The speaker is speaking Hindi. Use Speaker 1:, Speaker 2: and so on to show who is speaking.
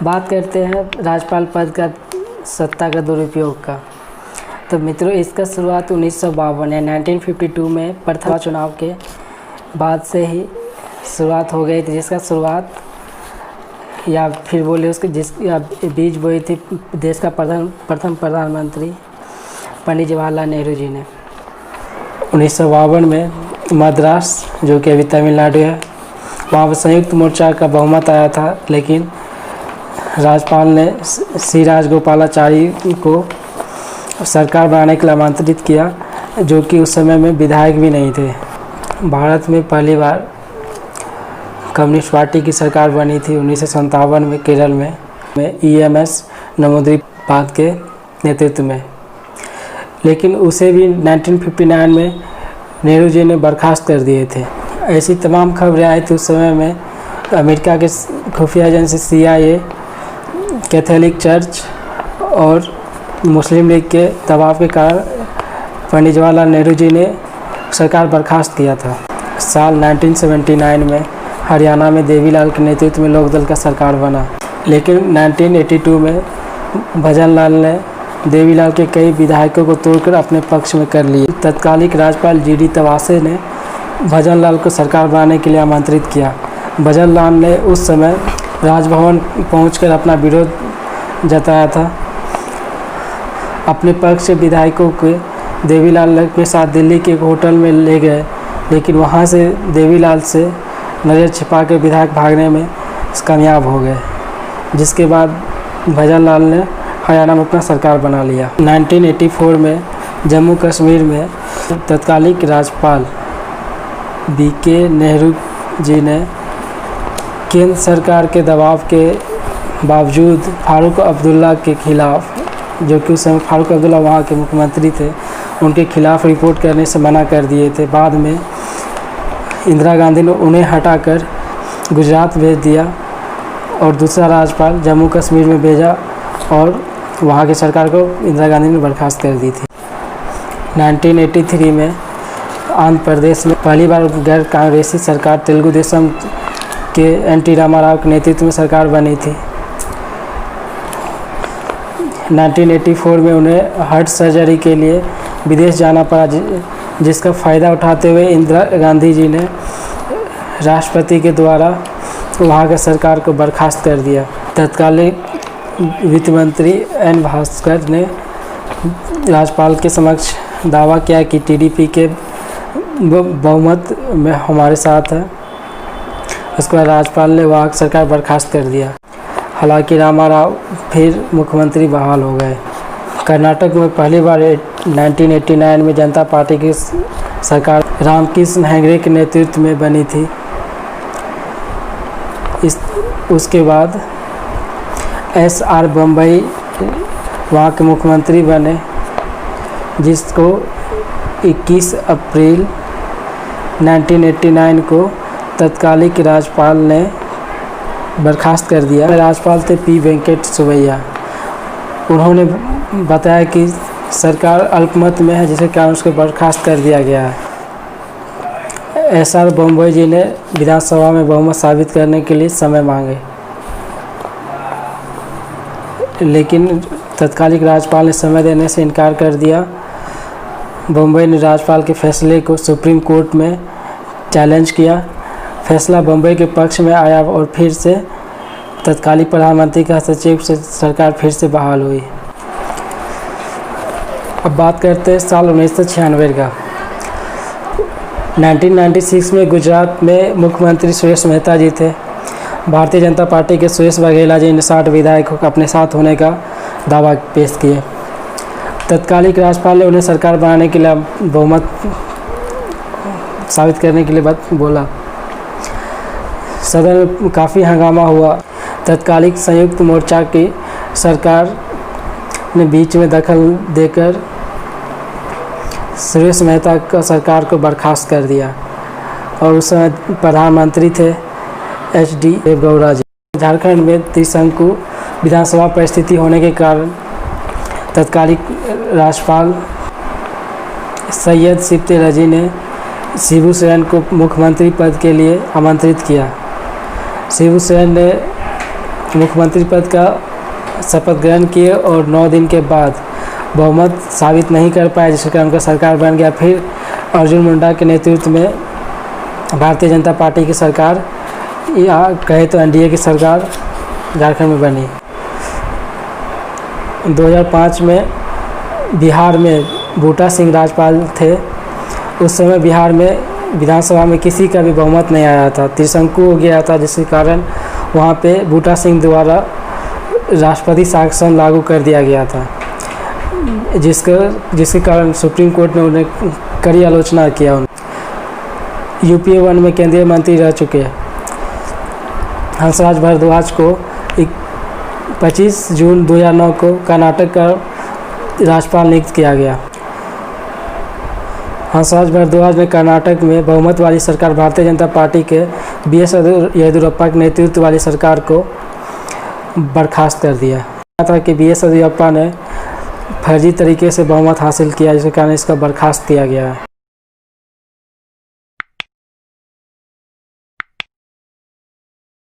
Speaker 1: बात करते हैं राज्यपाल पद का सत्ता का दुरुपयोग का। तो मित्रों, इसका शुरुआत 1952 या 1952 में प्रथम चुनाव के बाद से ही शुरुआत हो गई थी, जिसका शुरुआत या फिर बोले उसके बीज बोई थी देश का प्रथम प्रधानमंत्री पंडित जवाहरलाल नेहरू जी ने। 1952 में मद्रास, जो कि अभी तमिलनाडु है, वहाँ पर संयुक्त मोर्चा का बहुमत आया था, लेकिन राज्यपाल ने सी राजगोपालाचारी को सरकार बनाने के लिए आमंत्रित किया, जो कि उस समय में विधायक भी नहीं थे। भारत में पहली बार कम्युनिस्ट पार्टी की सरकार बनी थी 1957 में केरल में EMS नमोद्रीपाद के नेतृत्व में, लेकिन उसे भी 1959 में नेहरू जी ने बर्खास्त कर दिए थे। ऐसी तमाम खबरें आई थी उस समय में। अमेरिका के खुफिया एजेंसी CIA, कैथोलिक चर्च और मुस्लिम लीग के दबाव के कारण पंडित जवाहरलाल नेहरू जी ने सरकार बर्खास्त किया था। साल 1979 में हरियाणा में देवीलाल के नेतृत्व में लोकदल का सरकार बना, लेकिन 1982 में भजनलाल ने देवीलाल के कई विधायकों को तोड़कर अपने पक्ष में कर लिए। तत्कालिक राज्यपाल GD तवासे ने भजनलाल को सरकार बनाने के लिए आमंत्रित किया। भजनलाल ने उस समय राजभवन पहुंचकर अपना विरोध जताया था। अपने पक्ष से विधायकों के देवीलाल के साथ दिल्ली के एक होटल में ले गए, लेकिन वहां से देवीलाल से नज़र छिपा के विधायक भागने में कामयाब हो गए, जिसके बाद भजनलाल ने हरियाणा में अपना सरकार बना लिया। 1984 में जम्मू कश्मीर में तत्कालिक राज्यपाल BK नेहरू जी ने केंद्र सरकार के दबाव के बावजूद फारूक अब्दुल्ला के खिलाफ, जो कि उस समय फारूक अब्दुल्ला वहाँ के मुख्यमंत्री थे, उनके खिलाफ रिपोर्ट करने से मना कर दिए थे। बाद में इंदिरा गांधी ने उन्हें हटाकर गुजरात भेज दिया और दूसरा राज्यपाल जम्मू कश्मीर में भेजा और वहाँ की सरकार को इंदिरा गांधी ने बर्खास्त कर दी थी। 1983 में आंध्र प्रदेश में पहली बार गैर कांग्रेसी सरकार तेलुगु देशम के NT रामाराव के नेतृत्व में सरकार बनी थी। 1984 में उन्हें हार्ट सर्जरी के लिए विदेश जाना पड़ा, जिसका फ़ायदा उठाते हुए इंदिरा गांधी जी ने राष्ट्रपति के द्वारा वहाँ के सरकार को बर्खास्त कर दिया। तत्कालीन वित्त मंत्री N भास्कर ने राज्यपाल के समक्ष दावा किया कि TDP के बहुमत में हमारे साथ है। उसके बाद राज्यपाल ने वहाँ की सरकार बर्खास्त कर दिया। हालांकि रामाराव फिर मुख्यमंत्री बहाल हो गए। कर्नाटक में पहली बार 1989 में जनता पार्टी की सरकार रामकृष्ण हेगड़े के नेतृत्व में बनी थी। उसके बाद SR बम्बई वहाँ के मुख्यमंत्री बने, जिसको 21 अप्रैल 1989 को तत्कालिक राज्यपाल ने बर्खास्त कर दिया। राज्यपाल थे P वेंकट सुवैया। उन्होंने बताया कि सरकार अल्पमत में है, जिसके कारण उसको बर्खास्त कर दिया गया है। SR बम्बई जी ने विधानसभा में बहुमत साबित करने के लिए समय मांगे, लेकिन तत्कालिक राज्यपाल ने समय देने से इनकार कर दिया। बम्बई ने राज्यपाल के फैसले को सुप्रीम कोर्ट में चैलेंज किया। फैसला बम्बई के पक्ष में आया और फिर से तत्कालिक प्रधानमंत्री का सचिव से सरकार फिर से बहाल हुई। अब बात करते हैं साल 1996 का। 1996 में गुजरात में मुख्यमंत्री सुरेश मेहता जी थे। भारतीय जनता पार्टी के सुरेश वाघेला जी ने 60 विधायकों का अपने साथ होने का दावा पेश किए। तत्कालिक राज्यपाल ने उन्हें सरकार बनाने के लिए बहुमत साबित करने के लिए बोला। सदन में काफ़ी हंगामा हुआ। तत्कालिक संयुक्त मोर्चा की सरकार ने बीच में दखल देकर सुरेश मेहता का सरकार को बर्खास्त कर दिया और उस समय प्रधानमंत्री थे HD देवेगौड़ा जी। झारखंड में त्रिशंकु विधानसभा परिस्थिति होने के कारण तत्कालिक राज्यपाल सैयद सिप्ते रजी ने शिबू सोरेन को मुख्यमंत्री पद के लिए आमंत्रित किया। शिबू सोरेन ने मुख्यमंत्री पद का शपथ ग्रहण किए और 9 दिन के बाद बहुमत साबित नहीं कर पाए, जिसके कारण उनका सरकार बन गया। फिर अर्जुन मुंडा के नेतृत्व में भारतीय जनता पार्टी की सरकार, या कहे तो एनडीए की सरकार झारखंड में बनी। 2005 में बिहार में बूटा सिंह राज्यपाल थे। उस समय बिहार में विधानसभा में किसी का भी बहुमत नहीं आया था, त्रिशंकु हो गया था, जिसके कारण वहाँ पे बूटा सिंह द्वारा राष्ट्रपति शासन लागू कर दिया गया था, जिसके कारण सुप्रीम कोर्ट ने उन्हें कड़ी आलोचना किया। यूपीए 1 में केंद्रीय मंत्री रह चुके हैं हंसराज भारद्वाज को 25 जून 2009 को कर्नाटक का राज्यपाल नियुक्त किया गया। हंसराज भारद्वाज ने कर्नाटक में बहुमत वाली सरकार भारतीय जनता पार्टी के बीएस येदियुरप्पा के नेतृत्व वाली सरकार को बर्खास्त कर दिया था कि बीएस येदियुरप्पा ने फर्जी तरीके से बहुमत हासिल किया, जिसके कारण इसका बर्खास्त किया गया है।